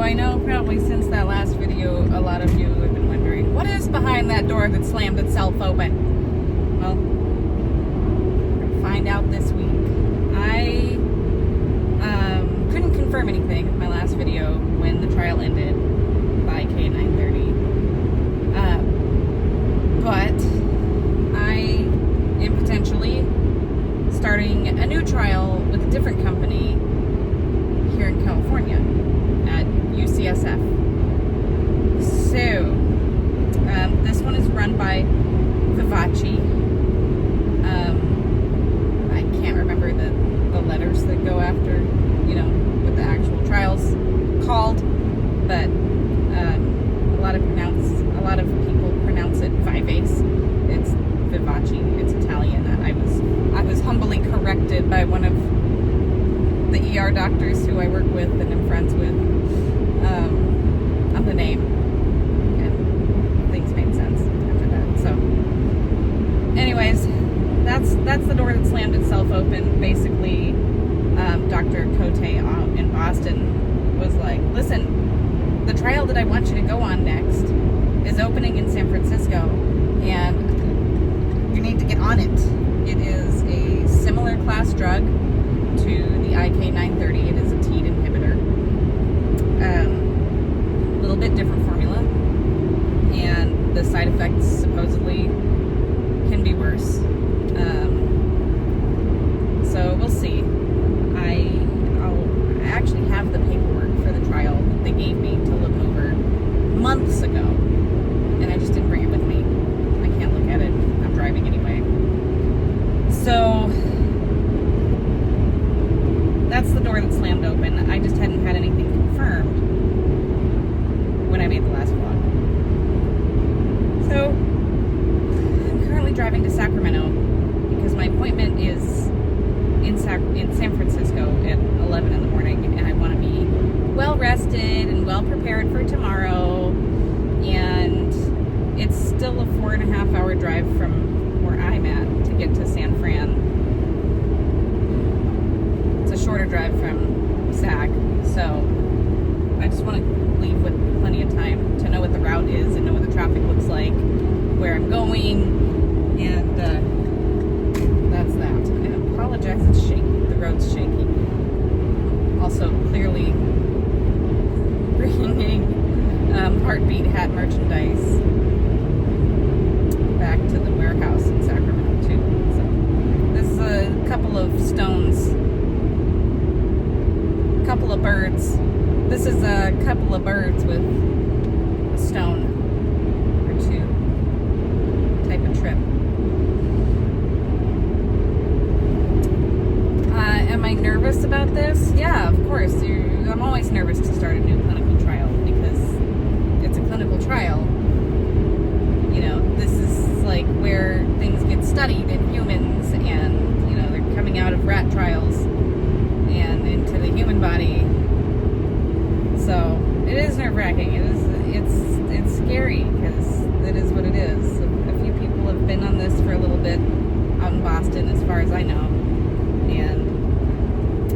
I know probably since that last video, a lot of you have been wondering, what is behind that door that slammed itself open? Well, we're going to find out this week. I couldn't confirm anything in my last video when the trial ended by K930. But I am potentially starting a new trial with a different company here in California at UCSF. So, this one is run by Vivace. I can't remember the letters that go after, what the actual trial's called, but a lot of people pronounce it Vivace. It's Vivace. It's Italian. I was humbly corrected by one of the ER doctors who I work with and am friends with on the name, and things made sense after that. So, anyways, that's the door that slammed itself open. Basically, Dr. Cote in Boston was like, listen, the trial that I want you to go on next is opening in San Francisco, and you need to get on it. It is a similar class drug to the IK930. It is a TEAD inhibitor. A little bit different formula, and the side effects supposedly can be worse. So we'll see. I actually have the paperwork for the trial that they gave me to look over months ago, and I just didn't bring it with me. I can't look at it. I'm driving anyway. So that's the door that slammed open. I just hadn't had anything confirmed when I made the last vlog. So I'm currently driving to Sacramento because my appointment is in San Francisco at 11 in the morning, and I want to be well rested and well prepared for tomorrow. And it's still a 4.5 hour drive from where I'm at to get to San Fran. It's a shorter drive from Sac, so I just want to leave with plenty of time to know what the route is and know what the traffic looks like, where I'm going, and that's that. I apologize, it's shaky. The road's shaky. Also, clearly bringing Heartbeat hat merchandise back to the warehouse in Sacramento too. So this is a couple of stones, couple of birds. This is a couple of birds with a stone or two type of trip. Am I nervous about this? Yeah, of course. I'm always nervous to start a new clinical trial because it's a clinical trial. This is like where things get studied in humans, and they're coming out of rat trials and into the human body. So it is nerve-wracking. It's scary because it is what it is. A few people have been on this for a little bit out in Boston, as far as I know, and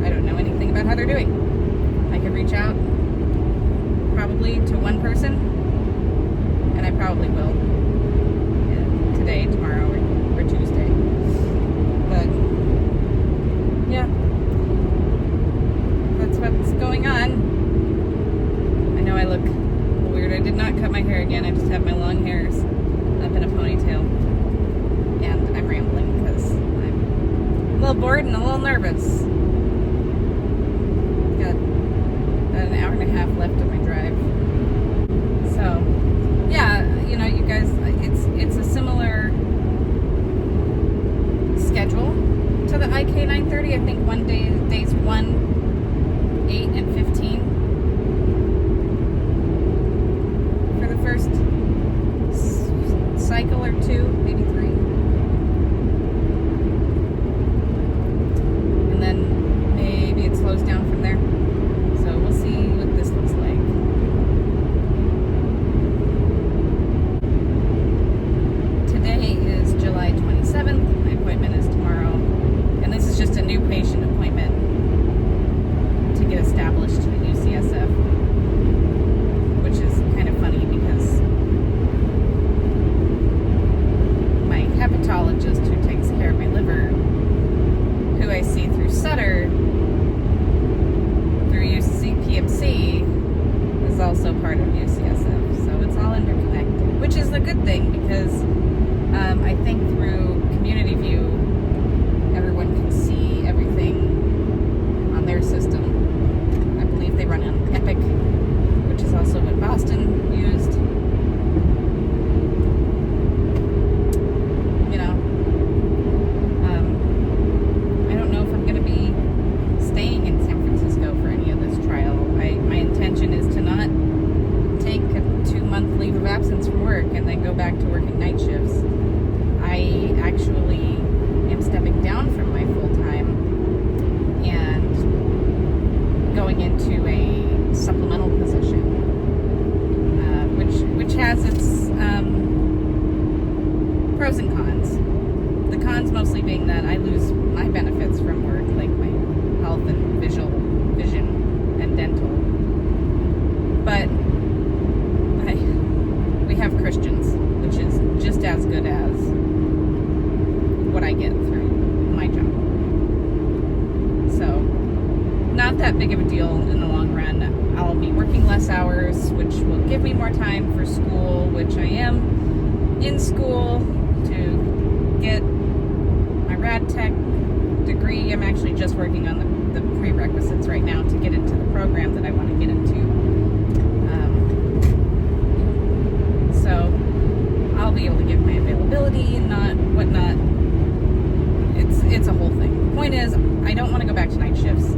I don't know anything about how they're doing. I could reach out probably to one person, and I probably will. Today, tomorrow, or Tuesday. But yeah, that's what's going on. I know I look weird. I did not cut my hair again. I just have my long hairs up in a ponytail, and I'm rambling because I'm a little bored and a little nervous. Got about an hour and a half left of my drive. So yeah, you guys, it's a similar schedule to the IK930. I think days 1, 8, and 15 for the first cycle or 2, maybe 3. And then maybe it slows down from there. So we'll see what this looks like. system. I believe they run on Epic, which is also what Boston used. You know, I don't know if I'm going to be staying in San Francisco for any of this trial. My intention is to not take a 2-month leave of absence from work and then go back to working night shifts. I actually am stepping down from my full-time and going into a supplemental position, which has its pros and cons. The cons mostly being that I lose my benefits from work, like my health and vision and dental. But we have Christians, which is just as good as what I get through my job. So, not that big of a deal in the long run. I'll be working less hours, which will give me more time for school, which I am in school to get my rad tech degree. I'm actually just working on the prerequisites right now to get into the program that I want to get into. So I'll be able to give my availability and whatnot. It's a whole thing. The point is, I don't want to go back to night shifts.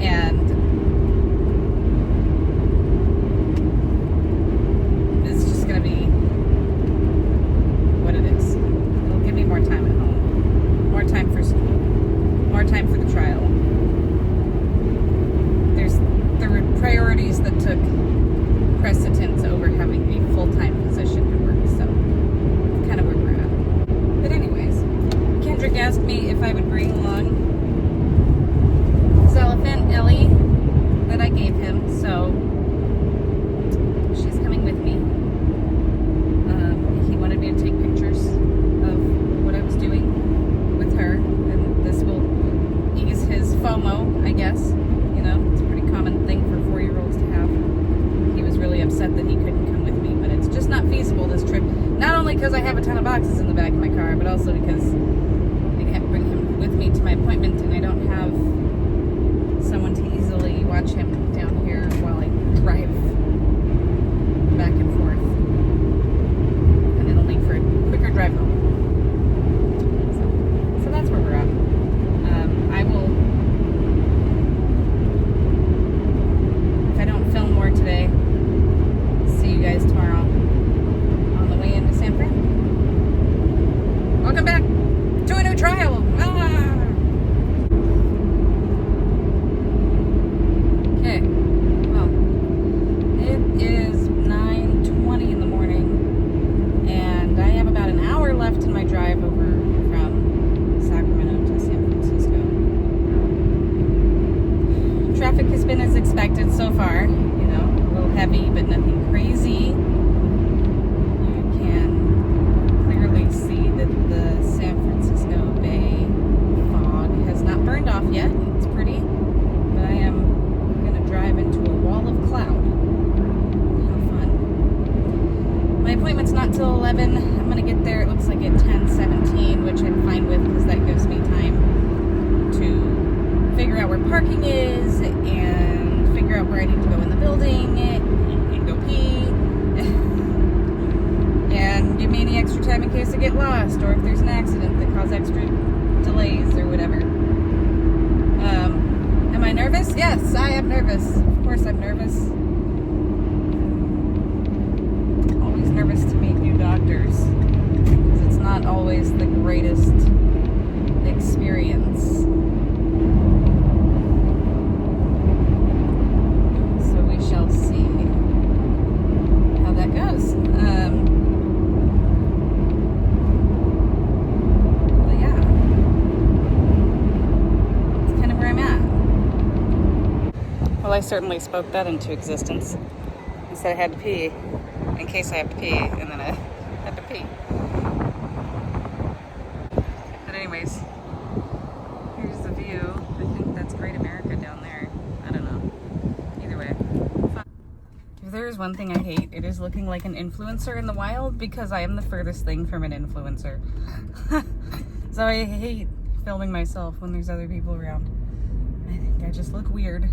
And it's just going to be what it is. It'll give me more time at home, more time for school, more time for the trial. There were priorities that took precedence over having a full-time position to work, so kind of where we're at. But anyways, Kendrick asked me if I would bring along his elephant, Ellie, that I gave him, so she's coming with me. He wanted me to take pictures of what I was doing with her, and this will ease his FOMO, I guess. You know, it's a pretty common thing for 4-year-olds to have. He was really upset that he couldn't come with me, but it's just not feasible this trip. Not only because I have a ton of boxes in the back of my car, but also because I can't bring him with me to my appointment, and I don't have someone to easily watch him down here while I drive back and forth. And it'll make for a quicker drive home. So that's where we're at. I will, if I don't film more today, see you guys tomorrow on the way into San Fran. Welcome back to a new trial. Okay, well, it is 9:20 in the morning, and I have about an hour left in my drive over from Sacramento to San Francisco. Traffic has been as expected so far, you know, a little heavy, but nothing crazy. You can clearly see that the San Francisco Bay fog has not burned off yet. It's pretty, but I am going to drive into a wall of cloud. How fun. My appointment's not till 11. I'm going to get there, it looks like at 10:17, which I'm fine with because that gives me time to figure out where parking is and figure out where I need to go in the building and go pee and give me any extra time in case I get lost or if there's an accident that causes extra delays or whatever. Am I nervous? Yes, I am nervous. Of course I'm nervous. Always nervous to meet new doctors because it's not always the greatest experience. So we shall see how that goes. But yeah, it's kind of where I'm at. Well, I certainly spoke that into existence. I said I had to pee in case I have to pee, and then I had to pee. But anyways, here's the view. I think that's Great America down there. I don't know. Either way. If there's one thing I hate, it is looking like an influencer in the wild because I am the furthest thing from an influencer. So I hate filming myself when there's other people around. I think I just look weird.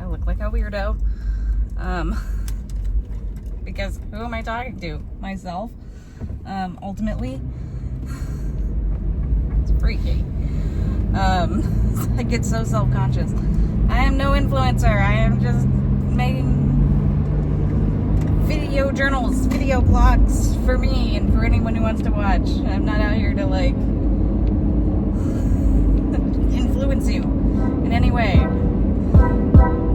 I look like a weirdo. Because who am I talking to? Myself. Ultimately. It's freaky. I get so self-conscious. I am no influencer. I am just making video journals, video blogs for me and for anyone who wants to watch. I'm not out here to like influence you in any way. I don't know.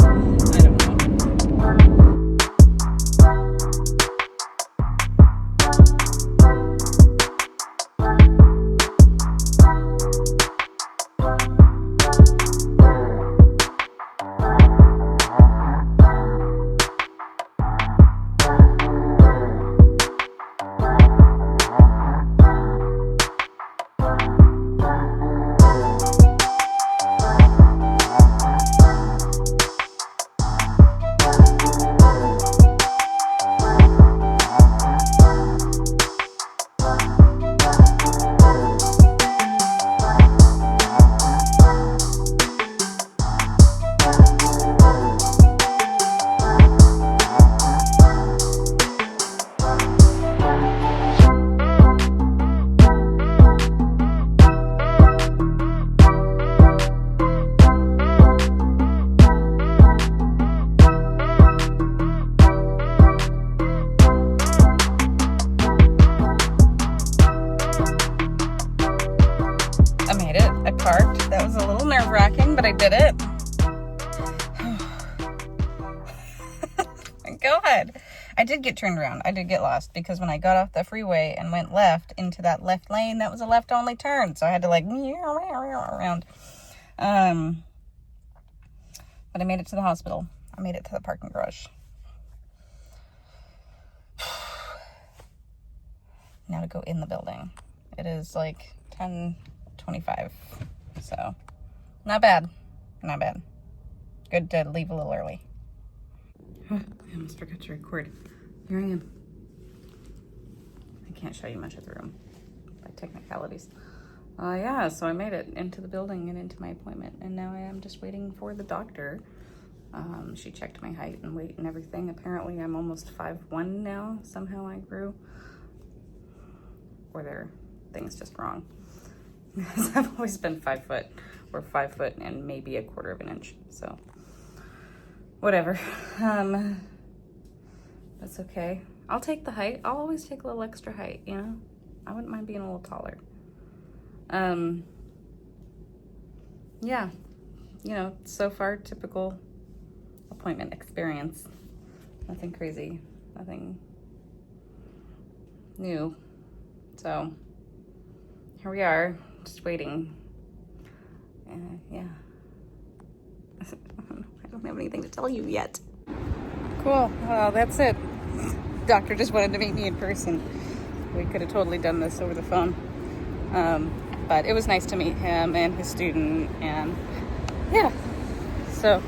Parked. That was a little nerve-wracking, but I did it. God. I did get turned around. I did get lost because when I got off the freeway and went left into that left lane, that was a left-only turn. So I had to like around. But I made it to the hospital. I made it to the parking garage. Now to go in the building. It is like 10:25. So, not bad. Not bad. Good to leave a little early. I almost forgot to record. Here I am. I can't show you much of the room by technicalities. Yeah, so I made it into the building and into my appointment, and now I am just waiting for the doctor. She checked my height and weight and everything. Apparently I'm almost 5'1" now. Somehow I grew. Or there things just wrong. Because I've always been 5 foot, or 5 foot and maybe a quarter of an inch. So whatever. That's okay. I'll take the height. I'll always take a little extra height, you know? I wouldn't mind being a little taller. Yeah, you know, so far typical appointment experience. Nothing crazy, nothing new. So here we are, just waiting. Yeah. I don't have anything to tell you yet. Cool. Well, that's it. Doctor just wanted to meet me in person. We could have totally done this over the phone. But it was nice to meet him and his student, and yeah. So,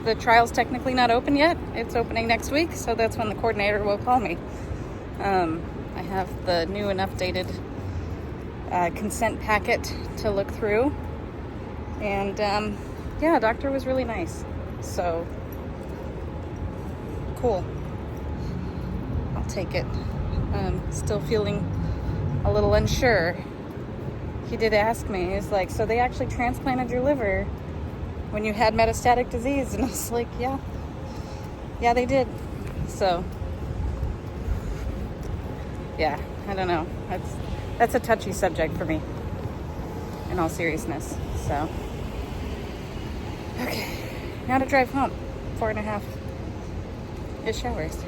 the trial's technically not open yet. It's opening next week, so that's when the coordinator will call me. I have the new and updated consent packet to look through, and yeah, doctor was really nice. So cool. I'll take it. Still feeling a little unsure. He did ask me, he's like, so they actually transplanted your liver when you had metastatic disease? And I was like, yeah, they did. So yeah, I don't know. That's a touchy subject for me, in all seriousness. So okay, now to drive home. 4.5-ish hours.